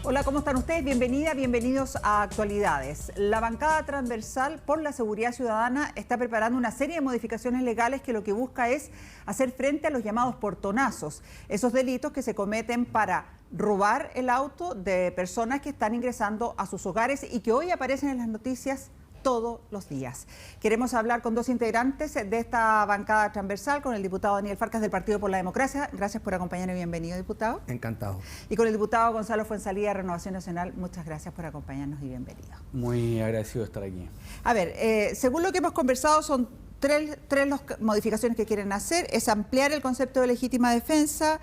Hola, ¿cómo están ustedes? Bienvenida, bienvenidos a Actualidades. La bancada transversal por la seguridad ciudadana está preparando una serie de modificaciones legales que lo que busca es hacer frente a los llamados portonazos, esos delitos que se cometen para robar el auto de personas que están ingresando a sus hogares y que hoy aparecen en las noticias todos los días. Queremos hablar con dos integrantes de esta bancada transversal, con el diputado Daniel Farcas del Partido por la Democracia. Gracias por acompañarnos y bienvenido, diputado. Encantado. Y con el diputado Gonzalo Fuenzalía de Renovación Nacional. Muchas gracias por acompañarnos y bienvenido. Muy agradecido de estar aquí. A ver, según lo que hemos conversado, son tres las modificaciones que quieren hacer. Es ampliar el concepto de legítima defensa,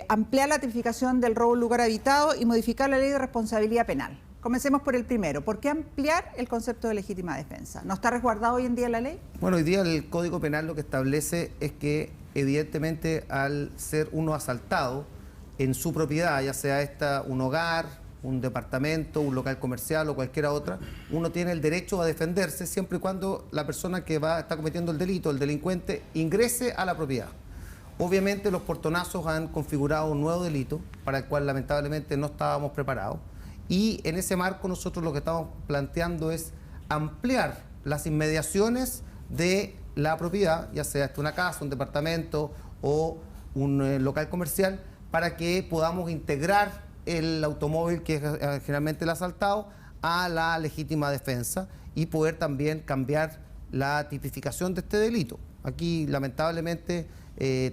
ampliar la tipificación del robo en lugar habitado y modificar la ley de responsabilidad penal. Comencemos por el primero. ¿Por qué ampliar el concepto de legítima defensa? ¿No está resguardado hoy en día en la ley? Bueno, hoy día el Código Penal lo que establece es que evidentemente al ser uno asaltado en su propiedad, ya sea un hogar, un departamento, un local comercial o cualquiera otra, uno tiene el derecho a defenderse siempre y cuando la persona que está cometiendo el delito, el delincuente, ingrese a la propiedad. Obviamente los portonazos han configurado un nuevo delito para el cual lamentablemente no estábamos preparados. Y en ese marco nosotros lo que estamos planteando es ampliar las inmediaciones de la propiedad, ya sea una casa, un departamento o un local comercial, para que podamos integrar el automóvil, que es generalmente el asaltado, a la legítima defensa y poder también cambiar la tipificación de este delito. Aquí, lamentablemente,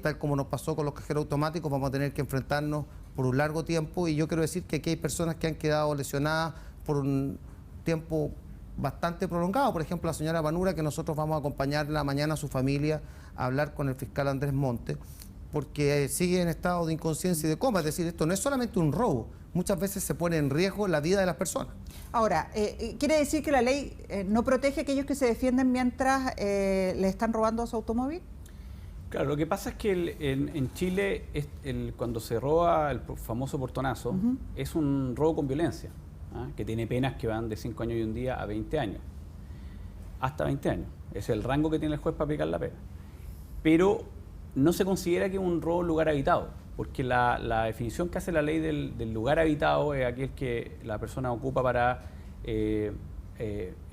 tal como nos pasó con los cajeros automáticos, vamos a tener que enfrentarnos por un largo tiempo, y yo quiero decir que aquí hay personas que han quedado lesionadas por un tiempo bastante prolongado. Por ejemplo, la señora Panura, que nosotros vamos a acompañarla mañana a su familia a hablar con el fiscal Andrés Monte, porque sigue en estado de inconsciencia y de coma. Es decir, esto no es solamente un robo, muchas veces se pone en riesgo la vida de las personas. Ahora, ¿quiere decir que la ley no protege a aquellos que se defienden mientras le están robando a su automóvil? Claro, lo que pasa es que en Chile cuando se roba el famoso portonazo, es un robo con violencia, que tiene penas que van de 5 años y un día a 20 años. Hasta 20 años. Es el rango que tiene el juez para aplicar la pena. Pero no se considera que es un robo en lugar habitado, porque la definición que hace la ley del lugar habitado es aquel que la persona ocupa para... es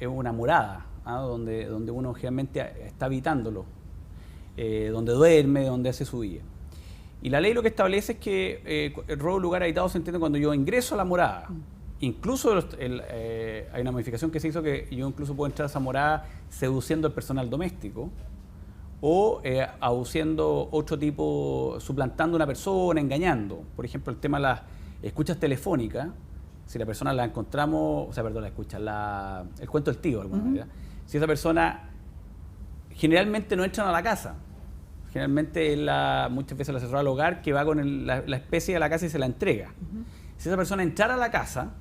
una morada, donde uno generalmente está habitándolo. Donde duerme, donde hace su vida. Y la ley lo que establece es que el robo de lugar habitado se entiende cuando yo ingreso a la morada. Incluso hay una modificación que se hizo que yo incluso puedo entrar a esa morada seduciendo al personal doméstico o aduciendo otro tipo, suplantando a una persona, engañando. Por ejemplo, el tema de las escuchas telefónicas, si la persona la encontramos, o sea, perdón, la escucha, el cuento del tío de alguna manera, si esa persona... Generalmente no entran a la casa. Generalmente muchas veces la asesora del hogar que va con la especie de la casa y se la entrega. Si esa persona entrara a la casa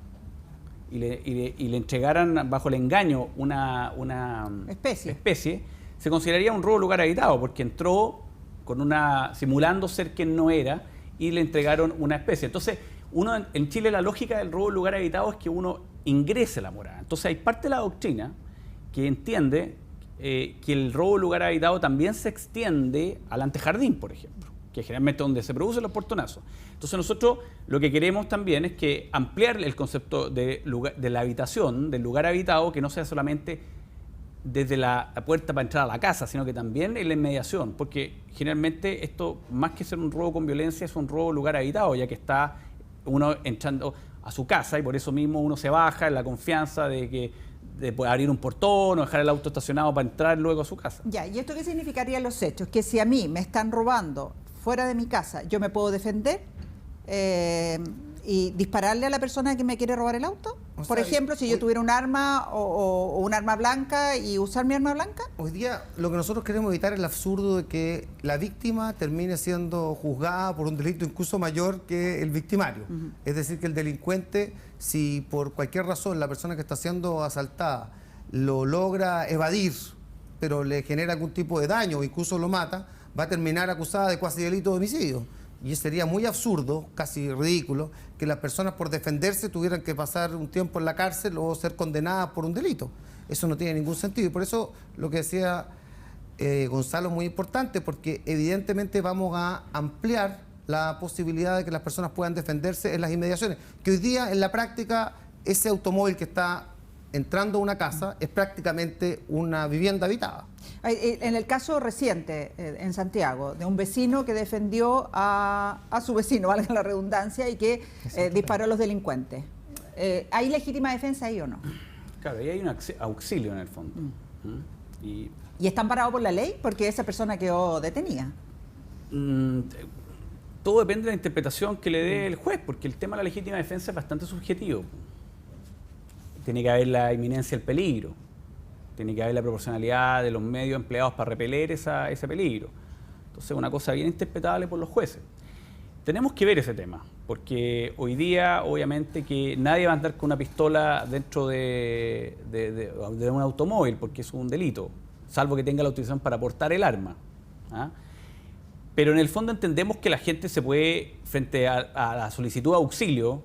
y le entregaran bajo el engaño una especie, se consideraría un robo de lugar habitado, porque entró simulando ser quien no era y le entregaron una especie. Entonces, en Chile la lógica del robo de lugar habitado es que uno ingrese a la morada. Entonces hay parte de la doctrina que entiende que el robo de lugar habitado también se extiende al antejardín, por ejemplo, que es generalmente donde se producen los portonazos. Entonces nosotros lo que queremos también es que ampliar el concepto de la habitación, del lugar habitado, que no sea solamente desde la puerta para entrar a la casa, sino que también en la inmediación, porque generalmente esto, más que ser un robo con violencia, es un robo de lugar habitado, ya que está uno entrando a su casa y por eso mismo uno se baja en la confianza de poder abrir un portón o dejar el auto estacionado para entrar luego a su casa. Ya, ¿y esto qué significaría en los hechos? Que si a mí me están robando fuera de mi casa, ¿yo me puedo defender y dispararle a la persona que me quiere robar el auto? Por ejemplo, si yo tuviera un arma o un arma blanca y usar mi arma blanca. Hoy día lo que nosotros queremos evitar es el absurdo de que la víctima termine siendo juzgada por un delito incluso mayor que el victimario. Es decir, que el delincuente, si por cualquier razón la persona que está siendo asaltada lo logra evadir, pero le genera algún tipo de daño o incluso lo mata, va a terminar acusada de cuasi delito de homicidio. Y sería muy absurdo, casi ridículo, que las personas por defenderse tuvieran que pasar un tiempo en la cárcel o ser condenadas por un delito. Eso no tiene ningún sentido. Y por eso lo que decía Gonzalo es muy importante, porque evidentemente vamos a ampliar la posibilidad de que las personas puedan defenderse en las inmediaciones. Que hoy día, en la práctica, ese automóvil que está entrando a una casa es prácticamente una vivienda habitada. En el caso reciente en Santiago, de un vecino que defendió a su vecino, valga la redundancia, y que disparó a los delincuentes. ¿Hay legítima defensa ahí o no? Claro, ahí hay un auxilio en el fondo. ¿Y está amparado por la ley? Porque esa persona quedó detenida. Todo depende de la interpretación que le dé el juez, porque el tema de la legítima defensa es bastante subjetivo. Tiene que haber la inminencia del peligro, tiene que haber la proporcionalidad de los medios empleados para repeler ese peligro. Entonces es una cosa bien interpretable por los jueces. Tenemos que ver ese tema, porque hoy día obviamente que nadie va a andar con una pistola dentro de un automóvil, porque es un delito, salvo que tenga la autorización para portar el arma. Pero en el fondo entendemos que la gente se puede, frente a la solicitud de auxilio,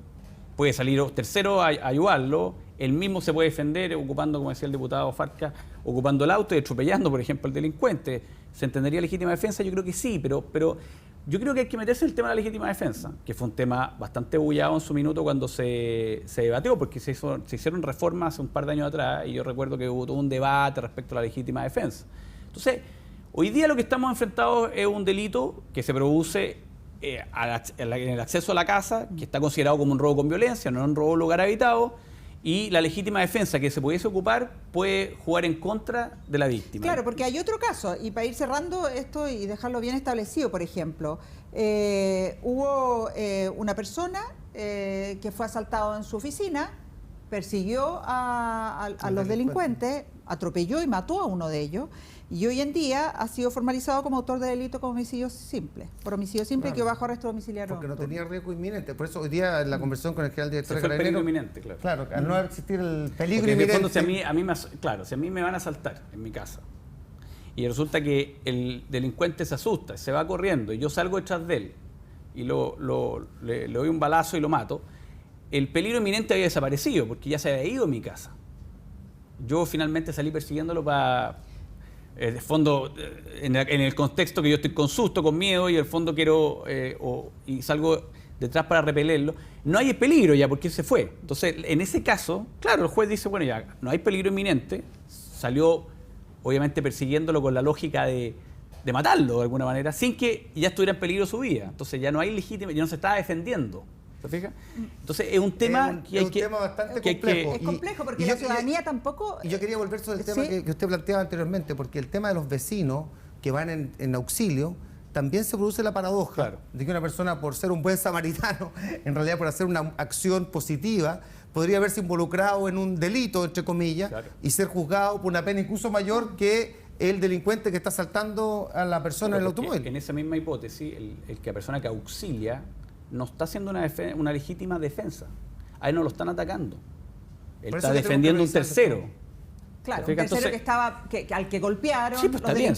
puede salir tercero a ayudarlo. Él mismo se puede defender ocupando, como decía el diputado Farca, ocupando el auto y atropellando, por ejemplo, al delincuente. ¿Se entendería legítima defensa? Yo creo que sí, pero yo creo que hay que meterse en el tema de la legítima defensa, que fue un tema bastante bullado en su minuto cuando se debatió, porque se hicieron reformas hace un par de años atrás y yo recuerdo que hubo todo un debate respecto a la legítima defensa. Entonces, hoy día lo que estamos enfrentados es un delito que se produce en el acceso a la casa, que está considerado como un robo con violencia, no un robo en lugar habitado. Y la legítima defensa que se pudiese ocupar puede jugar en contra de la víctima. Claro, porque hay otro caso, y para ir cerrando esto y dejarlo bien establecido, por ejemplo, hubo una persona que fue asaltado en su oficina, persiguió a los delincuentes, atropelló y mató a uno de ellos, y hoy en día ha sido formalizado como autor de delito con homicidio simple, por homicidio simple, que bajo arresto domiciliario. Porque no tenía riesgo inminente. Por eso hoy día en la conversación con el general director de Carabineros, Carabineros, peligro inminente, claro. Claro, al no existir el peligro porque inminente. en el fondo, si a mí me van a asaltar en mi casa y resulta que el delincuente se asusta, se va corriendo y yo salgo detrás de él y le doy un balazo y lo mato, el peligro inminente había desaparecido porque ya se había ido de mi casa. Yo finalmente salí persiguiéndolo para... de fondo, en el contexto que yo estoy con susto, con miedo, y en el fondo quiero, y salgo detrás para repelerlo, no hay peligro ya porque él se fue. Entonces, en ese caso, claro, el juez dice, bueno, ya no hay peligro inminente, salió obviamente persiguiéndolo con la lógica de matarlo de alguna manera, sin que ya estuviera en peligro su vida. Entonces ya no hay legítima, ya no se estaba defendiendo. ¿Se fija? Entonces es un tema es un tema bastante complejo. Es complejo porque la ciudadanía tampoco... Y yo quería volver sobre el tema que usted planteaba anteriormente, porque el tema de los vecinos que van en auxilio, también se produce la paradoja de que una persona, por ser un buen samaritano, en realidad por hacer una acción positiva, podría haberse involucrado en un delito, entre comillas, y ser juzgado por una pena incluso mayor que el delincuente que está asaltando a la persona en el automóvil. En esa misma hipótesis, la persona que auxilia no está haciendo una legítima defensa. A él no lo están atacando. Él está defendiendo un tercero. Claro, un tercero al que golpearon. Sí, pues está bien.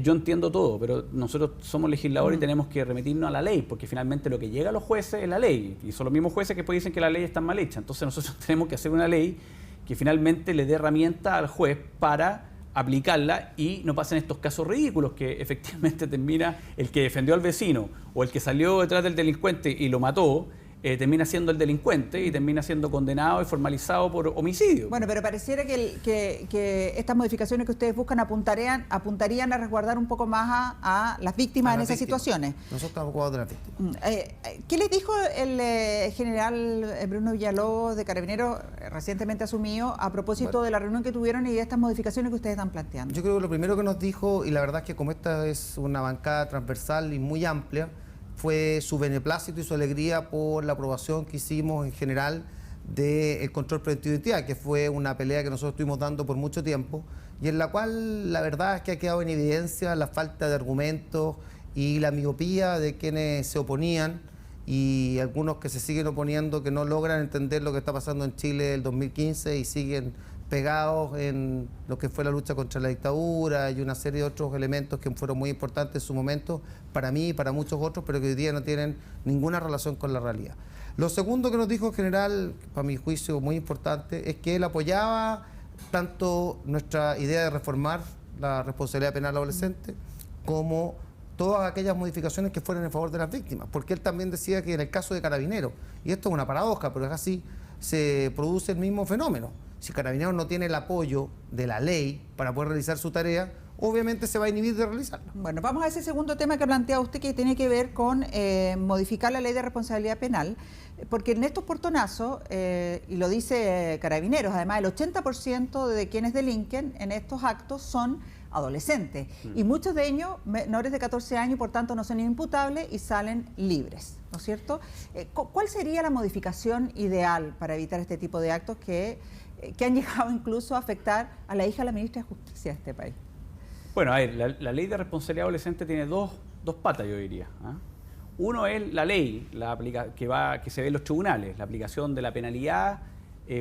Yo entiendo todo, pero nosotros somos legisladores y tenemos que remitirnos a la ley, porque finalmente lo que llega a los jueces es la ley. Y son los mismos jueces que después dicen que la ley está mal hecha. Entonces nosotros tenemos que hacer una ley que finalmente le dé herramienta al juez para aplicarla y no pasen estos casos ridículos que efectivamente termina el que defendió al vecino o el que salió detrás del delincuente y lo mató, termina siendo el delincuente y termina siendo condenado y formalizado por homicidio. Bueno, pero pareciera que estas modificaciones que ustedes buscan apuntarían a resguardar un poco más a las víctimas en esas situaciones. Nosotros estamos ocupados de las víctimas. ¿Qué les dijo el general Bruno Villalobos de Carabineros, recientemente asumido, a propósito de la reunión que tuvieron y de estas modificaciones que ustedes están planteando? Yo creo que lo primero que nos dijo, y la verdad es que como esta es una bancada transversal y muy amplia, fue su beneplácito y su alegría por la aprobación que hicimos en general del control preventivo de identidad, que fue una pelea que nosotros estuvimos dando por mucho tiempo y en la cual la verdad es que ha quedado en evidencia la falta de argumentos y la miopía de quienes se oponían y algunos que se siguen oponiendo, que no logran entender lo que está pasando en Chile del 2015 y siguen pegados en lo que fue la lucha contra la dictadura y una serie de otros elementos que fueron muy importantes en su momento para mí y para muchos otros, pero que hoy día no tienen ninguna relación con la realidad. Lo segundo que nos dijo en general, para mi juicio muy importante, es que él apoyaba tanto nuestra idea de reformar la responsabilidad penal adolescente como todas aquellas modificaciones que fueran en favor de las víctimas, porque él también decía que en el caso de Carabineros, y esto es una paradoja, pero es así, se produce el mismo fenómeno. Si Carabineros no tiene el apoyo de la ley para poder realizar su tarea, obviamente se va a inhibir de realizarla. Bueno, vamos a ese segundo tema que plantea usted, que tiene que ver con modificar la ley de responsabilidad penal, porque en estos portonazos, y lo dice Carabineros, además el 80% de quienes delinquen en estos actos son adolescentes, y muchos de ellos menores de 14 años, por tanto no son imputables y salen libres, ¿no es cierto? ¿Cuál sería la modificación ideal para evitar este tipo de actos que han llegado incluso a afectar a la hija de la ministra de Justicia de este país? Bueno, a ver, la ley de responsabilidad adolescente tiene dos patas, yo diría. Uno es la ley que se ve en los tribunales, la aplicación de la penalidad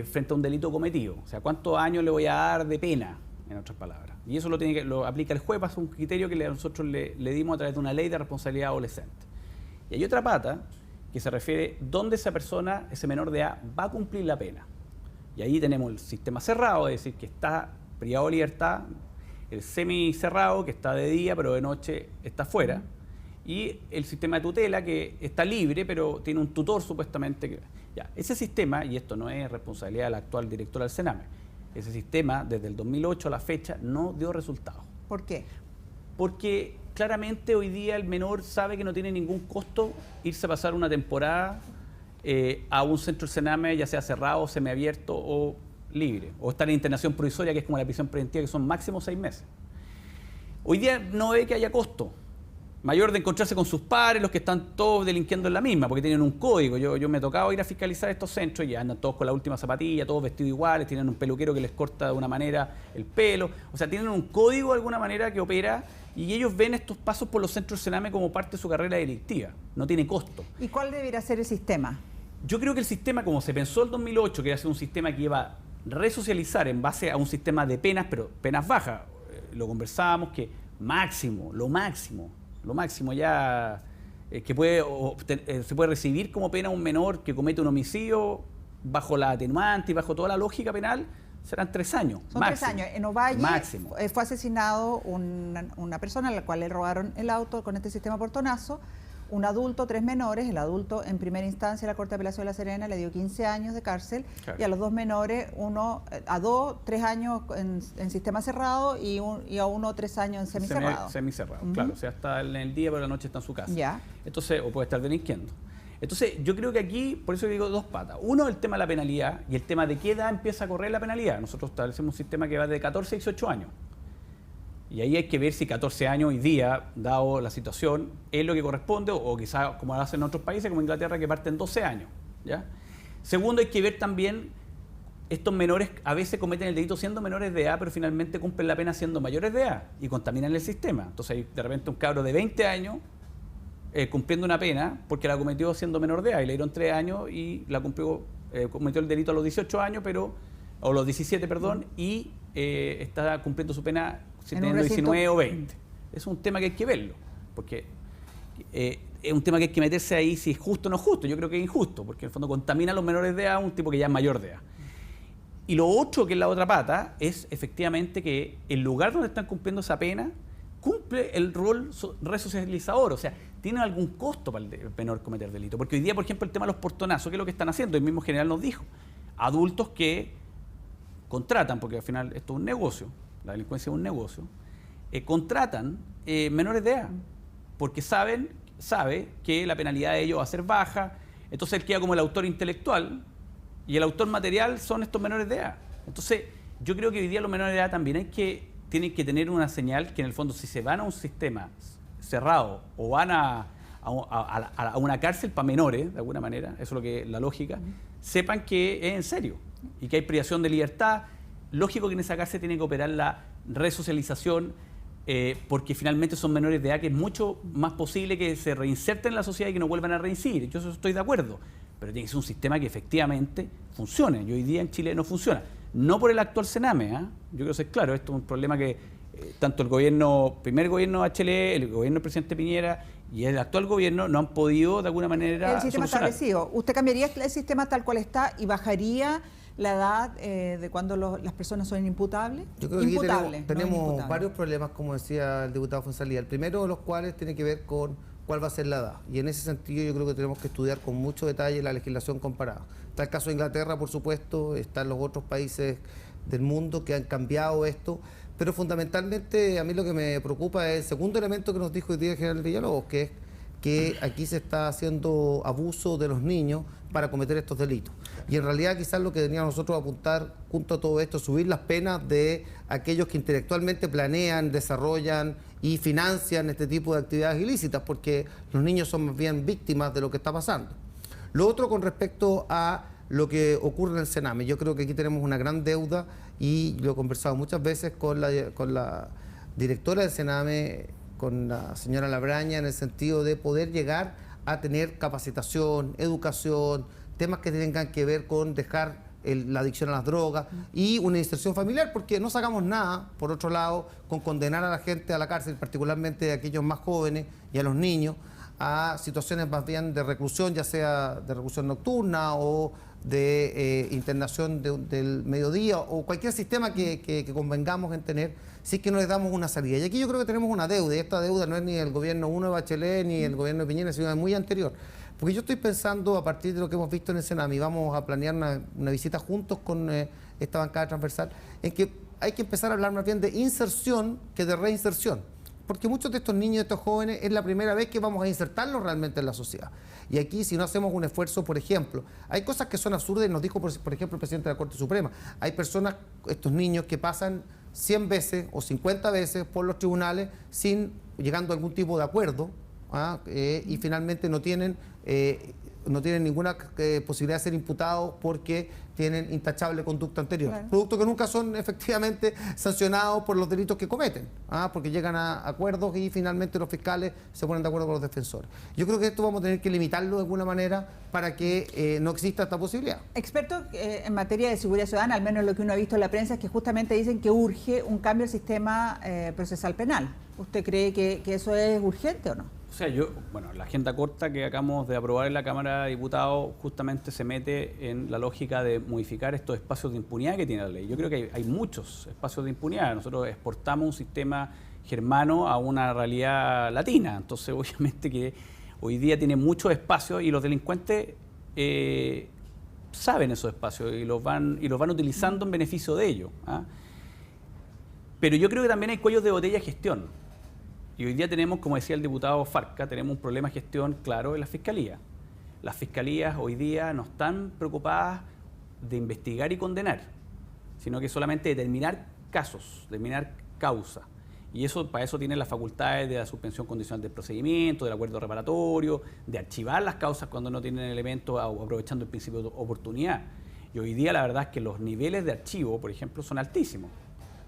frente a un delito cometido. O sea, ¿cuántos años le voy a dar de pena, en otras palabras? Y eso lo aplica el juez, es un criterio que nosotros le dimos a través de una ley de responsabilidad adolescente. Y hay otra pata que se refiere dónde esa persona, ese menor de edad, va a cumplir la pena. Y ahí tenemos el sistema cerrado, es decir, que está privado de libertad, el semicerrado, que está de día, pero de noche está fuera, y el sistema de tutela, que está libre, pero tiene un tutor supuestamente. Ese sistema, y esto no es responsabilidad del actual director del Sename, ese sistema, desde el 2008 a la fecha, no dio resultados. ¿Por qué? Porque claramente hoy día el menor sabe que no tiene ningún costo irse a pasar una temporada a un centro del Sename, ya sea cerrado, semiabierto o libre, o estar en internación provisoria, que es como la prisión preventiva, que son máximo 6 meses. Hoy día no ve que haya costo mayor de encontrarse con sus pares, los que están todos delinquiendo en la misma, porque tienen un código. Yo me he tocado ir a fiscalizar estos centros y andan todos con la última zapatilla, todos vestidos iguales, tienen un peluquero que les corta de una manera el pelo, o sea, tienen un código de alguna manera que opera, y ellos ven estos pasos por los centros Sename como parte de su carrera delictiva, no tiene costo. ¿Y cuál debería ser el sistema? Yo creo que el sistema, como se pensó en el 2008, que iba a ser un sistema que iba a resocializar en base a un sistema de penas, pero penas bajas, lo conversábamos, que lo máximo ya que se puede recibir como pena un menor que comete un homicidio bajo la atenuante y bajo toda la lógica penal, serán 3 años. Son máximo, 3 años. En Ovalle máximo. Fue asesinado una persona a la cual le robaron el auto con este sistema portonazo, un adulto, 3 menores. El adulto, en primera instancia, la Corte de Apelación de La Serena le dio 15 años de cárcel, claro. Y a los 2 menores, a 2, 3 años en sistema cerrado y a uno 3 años en semicerrado. Semicerrado, claro. O sea, está en el día, pero la noche está en su casa. Ya. Entonces, o puede estar delinquiendo. Entonces, yo creo que aquí, por eso digo 2 patas. Uno, el tema de la penalidad y el tema de qué edad empieza a correr la penalidad. Nosotros establecemos un sistema que va de 14 a 18 años. Y ahí hay que ver si 14 años hoy día, dado la situación, es lo que corresponde, o quizás como lo hacen en otros países, como Inglaterra, que parten 12 años. ¿Ya? Segundo, hay que ver también, estos menores a veces cometen el delito siendo menores de edad, pero finalmente cumplen la pena siendo mayores de edad y contaminan el sistema. Entonces hay de repente un cabro de 20 años cumpliendo una pena porque la cometió siendo menor de edad y le dieron 3 años y la cometió el delito a los 18 años, o los 17, perdón, y está cumpliendo su pena teniendo 19 o 20. Es un tema que hay que verlo, porque es un tema que hay que meterse ahí si es justo o no justo. Yo creo que es injusto, porque en el fondo contamina a los menores de edad un tipo que ya es mayor de edad. Y lo otro, que es la otra pata, es efectivamente que el lugar donde están cumpliendo esa pena cumple el rol resocializador, o sea, tiene algún costo para el menor cometer delito. Porque hoy día, por ejemplo, el tema de los portonazos, ¿qué es lo que están haciendo? El mismo general nos dijo, adultos que contratan, porque al final esto es un negocio, la delincuencia es un negocio, contratan menores de edad, porque sabe que la penalidad de ellos va a ser baja, entonces él queda como el autor intelectual y el autor material son estos menores de edad. Entonces, yo creo que hoy día los menores de edad también tienen que tener una señal que en el fondo, si se van a un sistema cerrado o van a una cárcel para menores, de alguna manera, eso es lo que la lógica, sepan que es en serio y que hay privación de libertad. Lógico que en esa cárcel tiene que operar la resocialización, porque finalmente son menores de edad, que es mucho más posible que se reinserten en la sociedad y que no vuelvan a reincidir. Yo estoy de acuerdo, pero tiene que ser un sistema que efectivamente funcione. Y hoy día en Chile no funciona. No por el actual Sename, yo quiero ser claro, esto es un problema que tanto el primer gobierno de Bachelet, el gobierno del presidente Piñera y el actual gobierno no han podido de alguna manera el sistema solucionar. establecido. ¿Usted cambiaría el sistema tal cual está y bajaría la edad de cuando las personas son imputables? Yo creo que aquí Imputables, tenemos no imputables. varios problemas, como decía el diputado Fonsalía. El primero de los cuales tiene que ver con cuál va a ser la edad. Y en ese sentido yo creo que tenemos que estudiar con mucho detalle la legislación comparada. Está el caso de Inglaterra, por supuesto, están los otros países del mundo que han cambiado esto, pero fundamentalmente a mí lo que me preocupa es el segundo elemento que nos dijo hoy día el general Villalobos, que es que aquí se está haciendo abuso de los niños para cometer estos delitos. Y en realidad quizás lo que teníamos nosotros apuntar junto a todo esto, subir las penas de aquellos que intelectualmente planean, desarrollan y financian este tipo de actividades ilícitas, porque los niños son más bien víctimas de lo que está pasando. Lo otro con respecto a lo que ocurre en el Sename, yo creo que aquí tenemos una gran deuda y lo he conversado muchas veces con la directora del Sename, con la señora Labraña, en el sentido de poder llegar a tener capacitación, educación, temas que tengan que ver con dejar la adicción a las drogas y una inserción familiar, porque no sacamos nada, por otro lado, con condenar a la gente a la cárcel, particularmente a aquellos más jóvenes y a los niños, a situaciones más bien de reclusión, ya sea de reclusión nocturna o de internación del mediodía o cualquier sistema que convengamos en tener, si es que no les damos una salida. Y aquí yo creo que tenemos una deuda, y esta deuda no es ni el gobierno 1 de Bachelet ni el gobierno de Piñera, sino es muy anterior. Porque yo estoy pensando, a partir de lo que hemos visto en el Sename, vamos a planear una visita juntos con esta bancada transversal, en que hay que empezar a hablar más bien de inserción que de reinserción. Porque muchos de estos niños, de estos jóvenes, es la primera vez que vamos a insertarlos realmente en la sociedad. Y aquí, si no hacemos un esfuerzo, por ejemplo, hay cosas que son absurdas, nos dijo, por ejemplo, el presidente de la Corte Suprema. Hay personas, estos niños, que pasan 100 veces o 50 veces por los tribunales llegando a algún tipo de acuerdo, y finalmente no tienen ninguna posibilidad de ser imputados porque tienen intachable conducta anterior. Claro. Productos que nunca son efectivamente sancionados por los delitos que cometen, porque llegan a acuerdos y finalmente los fiscales se ponen de acuerdo con los defensores. Yo creo que esto vamos a tener que limitarlo de alguna manera para que no exista esta posibilidad. Expertos en materia de seguridad ciudadana, al menos lo que uno ha visto en la prensa, es que justamente dicen que urge un cambio al sistema procesal penal. ¿Usted cree que eso es urgente o no? O sea, la agenda corta que acabamos de aprobar en la Cámara de Diputados justamente se mete en la lógica de modificar estos espacios de impunidad que tiene la ley. Yo creo que hay muchos espacios de impunidad. Nosotros exportamos un sistema germano a una realidad latina. Entonces, obviamente que hoy día tiene muchos espacios y los delincuentes saben esos espacios y los van utilizando en beneficio de ellos. Pero yo creo que también hay cuellos de botella de gestión. Y hoy día tenemos, como decía el diputado Farca, tenemos un problema de gestión claro en la Fiscalía. Las Fiscalías hoy día no están preocupadas de investigar y condenar, sino que solamente determinar casos, determinar causas. Y para eso tienen las facultades de la suspensión condicional del procedimiento, del acuerdo reparatorio, de archivar las causas cuando no tienen elementos, aprovechando el principio de oportunidad. Y hoy día la verdad es que los niveles de archivo, por ejemplo, son altísimos.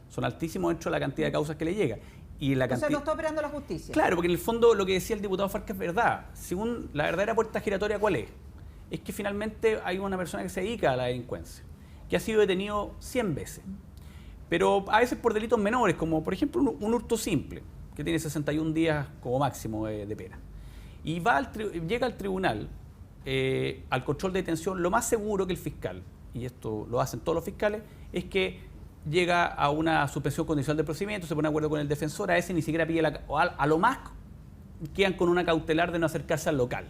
Son altísimos dentro de la cantidad de causas que le llega. Y o sea, no está operando la justicia. Claro, porque en el fondo lo que decía el diputado Farca es verdad. Según la verdadera puerta giratoria, ¿cuál es? Es que finalmente hay una persona que se dedica a la delincuencia, que ha sido detenido 100 veces, pero a veces por delitos menores, como por ejemplo un hurto simple, que tiene 61 días como máximo de pena. Y llega al tribunal, al control de detención, lo más seguro que el fiscal, y esto lo hacen todos los fiscales, es que llega a una suspensión condicional del procedimiento, se pone de acuerdo con el defensor, a ese ni siquiera pide a lo más quedan con una cautelar de no acercarse al local.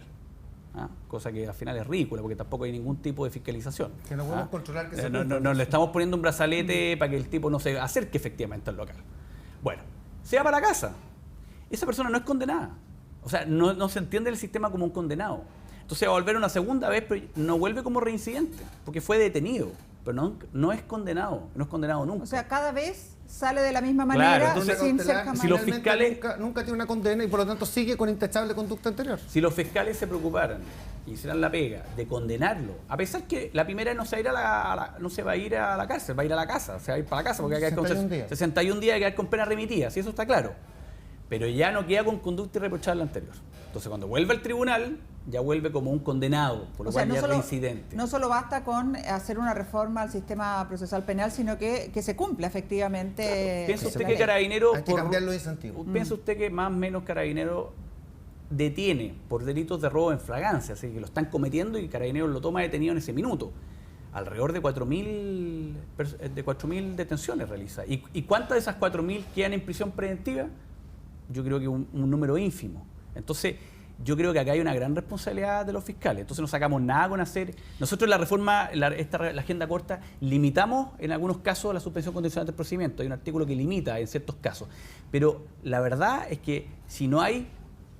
Cosa que al final es ridícula, porque tampoco hay ningún tipo de fiscalización. Que no podemos controlar que se no le estamos poniendo un brazalete para que el tipo no se acerque efectivamente al local. Bueno, se va para la casa. Esa persona no es condenada. O sea, no se entiende el sistema como un condenado. Entonces va a volver una segunda vez, pero no vuelve como reincidente, porque fue detenido. Pero no es condenado, no es condenado nunca. O sea, cada vez sale de la misma manera, claro, entonces, sin ser jamás. Si los fiscales nunca tiene una condena y por lo tanto sigue con intachable conducta anterior. Si los fiscales se preocuparan y hicieran la pega de condenarlo, a pesar que la primera no se va a ir a la cárcel, va a ir a la casa, se va a ir para la casa porque hay que quedar con 61 días, hay que quedar con pena remitida, si eso está claro. Pero ya no queda con conducta irreprochable anterior. Entonces, cuando vuelve al tribunal, ya vuelve como un condenado, por lo cual ya es reincidente. No solo basta con hacer una reforma al sistema procesal penal, sino que se cumpla efectivamente. Claro. ¿Piensa usted que Carabinero... Hay que cambiar los incentivos. ¿Piensa usted que más o menos Carabinero detiene por delitos de robo en flagrancia? Así que lo están cometiendo y Carabinero lo toma detenido en ese minuto. alrededor de 4.000 detenciones realiza. ¿Y cuántas de esas 4.000 quedan en prisión preventiva? Yo creo que un número ínfimo. Entonces, yo creo que acá hay una gran responsabilidad de los fiscales. Entonces no sacamos nada con hacer... Nosotros la reforma, la agenda corta, limitamos en algunos casos la suspensión condicional del procedimiento. Hay un artículo que limita en ciertos casos. Pero la verdad es que si no hay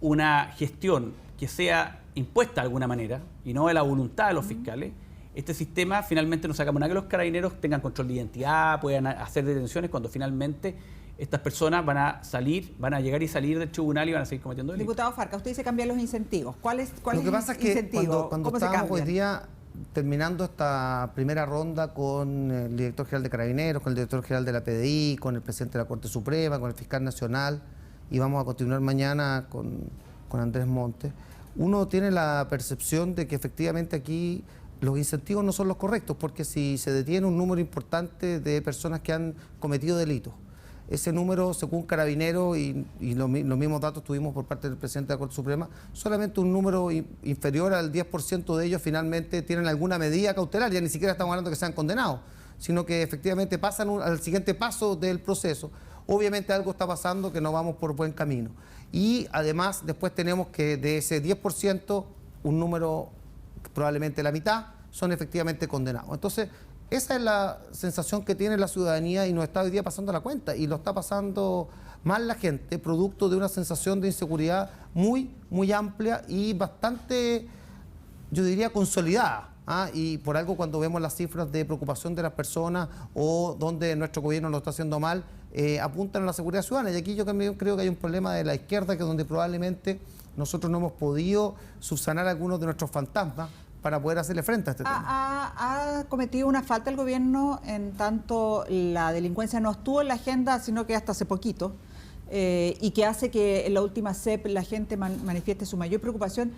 una gestión que sea impuesta de alguna manera, y no de la voluntad de los fiscales, este sistema finalmente no sacamos nada que los carabineros tengan control de identidad, puedan hacer detenciones cuando finalmente estas personas van a llegar y salir del tribunal y van a seguir cometiendo delitos. Diputado Farca, usted dice cambiar los incentivos. ¿Cuál es Lo que pasa es que cuando ¿Cómo se estábamos hoy cambian? día terminando esta primera ronda con el director general de Carabineros, con el director general de la PDI, con el presidente de la Corte Suprema, con el fiscal nacional, y vamos a continuar mañana con Andrés Montes, uno tiene la percepción de que efectivamente aquí los incentivos no son los correctos, porque si se detiene un número importante de personas que han cometido delitos, ese número, según Carabineros, y los mismos datos tuvimos por parte del presidente de la Corte Suprema, solamente un número inferior al 10% de ellos finalmente tienen alguna medida cautelar, ya ni siquiera estamos hablando de que sean condenados, sino que efectivamente pasan al siguiente paso del proceso. Obviamente algo está pasando que no vamos por buen camino. Y además después tenemos que de ese 10%, un número, probablemente la mitad, son efectivamente condenados. Entonces, esa es la sensación que tiene la ciudadanía y nos está hoy día pasando la cuenta. Y lo está pasando mal la gente, producto de una sensación de inseguridad muy, muy amplia y bastante, yo diría, consolidada. Y por algo cuando vemos las cifras de preocupación de las personas o donde nuestro gobierno lo está haciendo mal, apuntan a la seguridad ciudadana. Y aquí yo también creo que hay un problema de la izquierda, que es donde probablemente nosotros no hemos podido subsanar algunos de nuestros fantasmas para poder hacerle frente a este tema. ¿Ha cometido una falta el gobierno en tanto la delincuencia no estuvo en la agenda, sino que hasta hace poquito, y que hace que en la última CEP la gente manifieste su mayor preocupación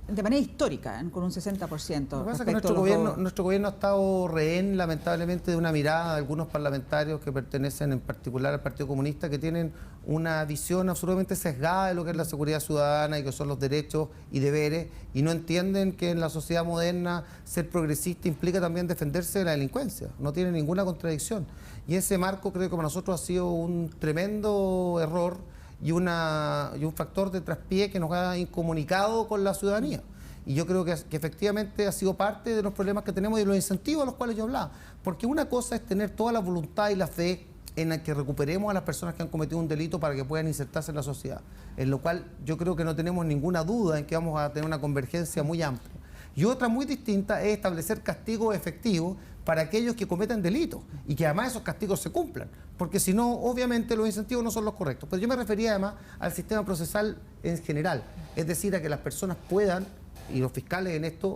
de manera histórica, con un 60%? Lo que pasa es que nuestro gobierno ha estado rehén, lamentablemente, de una mirada de algunos parlamentarios que pertenecen en particular al Partido Comunista, que tienen una visión absolutamente sesgada de lo que es la seguridad ciudadana y que son los derechos y deberes, y no entienden que en la sociedad moderna ser progresista implica también defenderse de la delincuencia. No tiene ninguna contradicción. Y ese marco creo que para nosotros ha sido un tremendo error y un factor de traspié que nos ha incomunicado con la ciudadanía. Y yo creo que efectivamente ha sido parte de los problemas que tenemos y de los incentivos a los cuales yo hablaba. Porque una cosa es tener toda la voluntad y la fe en la que recuperemos a las personas que han cometido un delito para que puedan insertarse en la sociedad, en lo cual yo creo que no tenemos ninguna duda en que vamos a tener una convergencia muy amplia. Y otra muy distinta es establecer castigos efectivos para aquellos que cometen delitos y que además esos castigos se cumplan, porque si no, obviamente los incentivos no son los correctos. Pero yo me refería además al sistema procesal en general, es decir, a que las personas puedan, y los fiscales en esto,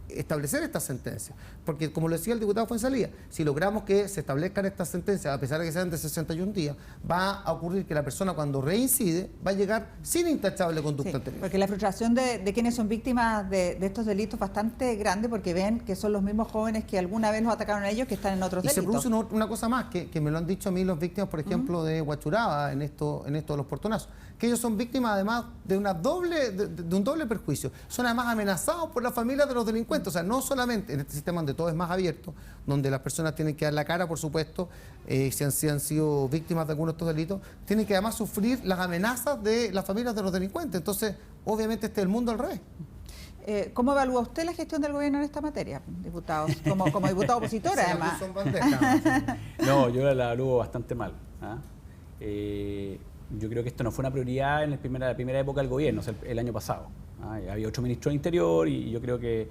establecer estas sentencias, porque como lo decía el diputado Fuenzalía, si logramos que se establezcan estas sentencias, a pesar de que sean de 61 días, va a ocurrir que la persona cuando reincide va a llegar sin intachable conducta anterior. Porque la frustración de quienes son víctimas de estos delitos es bastante grande, porque ven que son los mismos jóvenes que alguna vez los atacaron a ellos que están en otros delitos. Y se produce una cosa más, que me lo han dicho a mí los víctimas, por ejemplo, de Huachuraba, en esto de los portonazos, que ellos son víctimas además de un doble perjuicio. Son además amenazados por las familias de los delincuentes. O sea, no solamente en este sistema donde todo es más abierto, donde las personas tienen que dar la cara, por supuesto, si han sido víctimas de alguno de estos delitos, tienen que además sufrir las amenazas de las familias de los delincuentes. Entonces, obviamente, este es el mundo al revés. ¿Cómo evalúa usted la gestión del gobierno en esta materia, diputado? Como diputado opositor, además. No, yo la evalúo bastante mal. Yo creo que esto no fue una prioridad en la primera época del gobierno, o sea, el año pasado. Había 8 ministros de Interior y yo creo que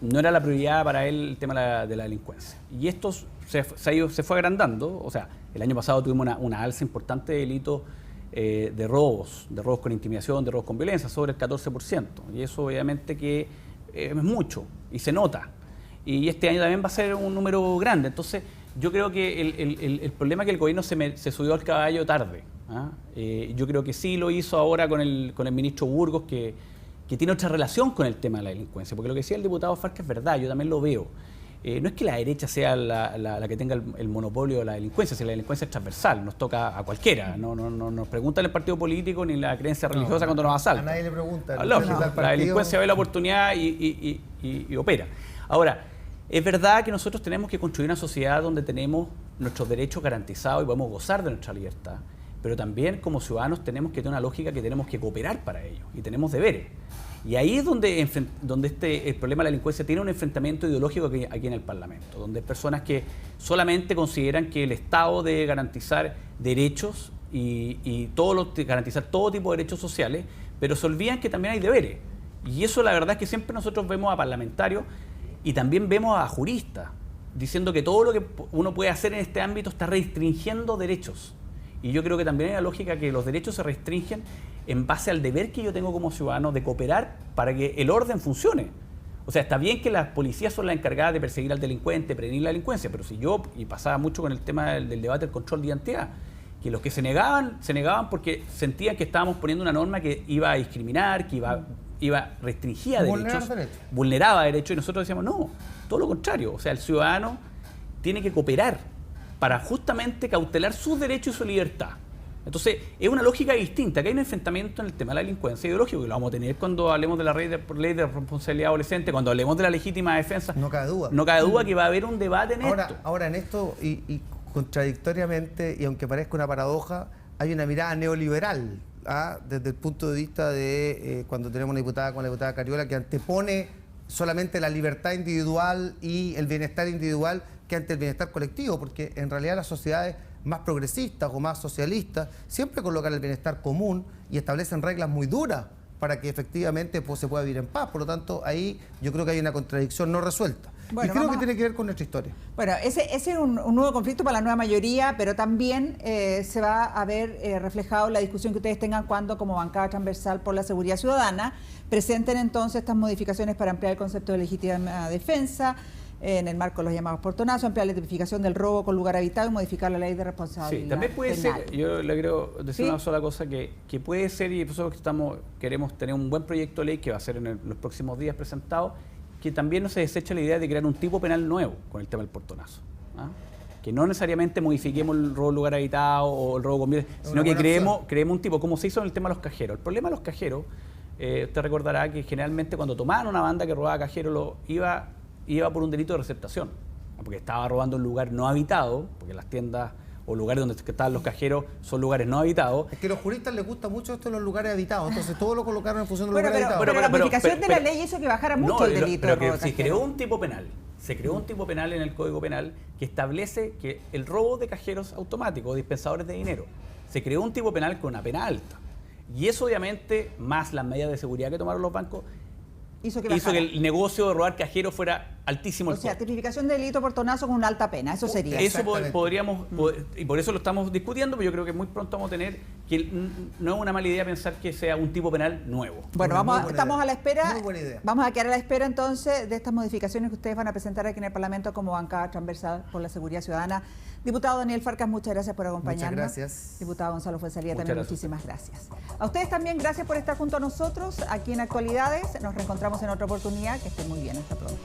no era la prioridad para él el tema de la delincuencia. Y esto se fue agrandando. O sea, el año pasado tuvimos una alza importante de delitos de robos con intimidación, de robos con violencia, sobre el 14%. Y eso obviamente que es mucho y se nota. Y este año también va a ser un número grande. Entonces, yo creo que el problema es que el gobierno se subió al caballo tarde. Yo creo que sí lo hizo ahora con el ministro Burgos, que tiene otra relación con el tema de la delincuencia. Porque lo que decía el diputado Farca es verdad, yo también lo veo. No es que la derecha sea la que tenga el monopolio de la delincuencia, si la delincuencia es transversal, nos toca a cualquiera. No nos pregunta el partido político ni la creencia religiosa cuando nos asalta. A nadie le pregunta. La delincuencia ve la oportunidad y opera. Ahora, es verdad que nosotros tenemos que construir una sociedad donde tenemos nuestros derechos garantizados y podemos gozar de nuestra libertad, pero también como ciudadanos tenemos que tener una lógica que tenemos que cooperar para ello y tenemos deberes. Y ahí es donde el problema de la delincuencia tiene un enfrentamiento ideológico aquí en el Parlamento, donde hay personas que solamente consideran que el Estado debe garantizar derechos y garantizar todo tipo de derechos sociales, pero se olvidan que también hay deberes. Y eso la verdad es que siempre nosotros vemos a parlamentarios y también vemos a juristas diciendo que todo lo que uno puede hacer en este ámbito está restringiendo derechos. Y yo creo que también hay la lógica que los derechos se restringen en base al deber que yo tengo como ciudadano de cooperar para que el orden funcione. O sea, está bien que las policías son las encargadas de perseguir al delincuente, prevenir la delincuencia, pero si yo, y pasaba mucho con el tema del debate del control de identidad, que los que se negaban porque sentían que estábamos poniendo una norma que iba a discriminar, que restringía derechos, vulneraba derechos, y nosotros decíamos, no, todo lo contrario. O sea, el ciudadano tiene que cooperar para justamente cautelar sus derechos y su libertad. Entonces, es una lógica distinta, que hay un enfrentamiento en el tema de la delincuencia ideológica, que lo vamos a tener cuando hablemos de la ley de responsabilidad adolescente, cuando hablemos de la legítima defensa. No cabe duda. No cabe duda que va a haber un debate en esto. Ahora, en esto, y contradictoriamente, y aunque parezca una paradoja, hay una mirada neoliberal, desde el punto de vista de cuando tenemos una diputada como la diputada Cariola, que antepone solamente la libertad individual y el bienestar individual que ante el bienestar colectivo, porque en realidad las sociedades más progresistas o más socialistas siempre colocan el bienestar común y establecen reglas muy duras para que efectivamente se pueda vivir en paz. Por lo tanto, ahí yo creo que hay una contradicción no resuelta. Bueno, y creo que tiene que ver con nuestra historia. Bueno, ese es un nuevo conflicto para la nueva mayoría, pero también se va a ver reflejado en la discusión que ustedes tengan cuando, como bancada transversal por la seguridad ciudadana, presenten entonces estas modificaciones para ampliar el concepto de legítima defensa, en el marco de los llamados portonazos, ampliar la tipificación del robo con lugar habitado y modificar la ley de responsabilidad. Sí, también puede penal. ser, yo le quiero decir una sola cosa, que puede ser, y por eso queremos tener un buen proyecto de ley que va a ser en los próximos días presentado, que también no se desecha la idea de crear un tipo penal nuevo con el tema del portonazo. Que no necesariamente modifiquemos el robo en lugar habitado o el robo con bienes, sino que creemos un tipo, como se hizo en el tema de los cajeros. El problema de los cajeros, usted recordará que generalmente cuando tomaban una banda que robaba cajeros, iba por un delito de receptación, porque estaba robando un lugar no habitado, porque las tiendas o lugares donde estaban los cajeros son lugares no habitados. Es que a los juristas les gusta mucho esto de los lugares habitados, entonces todo lo colocaron en función de los lugares habitados. habitados. Pero la modificación de la ley hizo que bajara mucho el delito. Pero que se creó un tipo penal. Se creó un tipo penal en el Código Penal que establece que el robo de cajeros automáticos, dispensadores de dinero, se creó un tipo penal con una pena alta. Y eso obviamente, más las medidas de seguridad que tomaron los bancos, hizo que el negocio de robar cajeros fuera altísimo. O sea, tipificación de delito portonazo con una alta pena, eso sería. Eso podríamos, y por eso lo estamos discutiendo, pero yo creo que muy pronto vamos a tener que no es una mala idea pensar que sea un tipo penal nuevo. Bueno, estamos a la espera. Muy buena idea. Vamos a quedar a la espera entonces de estas modificaciones que ustedes van a presentar aquí en el Parlamento como bancada transversal por la seguridad ciudadana. Diputado Daniel Farcas, muchas gracias por acompañarnos. Muchas gracias. Diputado Gonzalo Fuenzalía, también gracias. muchísimas gracias. A ustedes también, gracias por estar junto a nosotros aquí en Actualidades. Nos reencontramos en otra oportunidad. Que estén muy bien. Hasta pronto.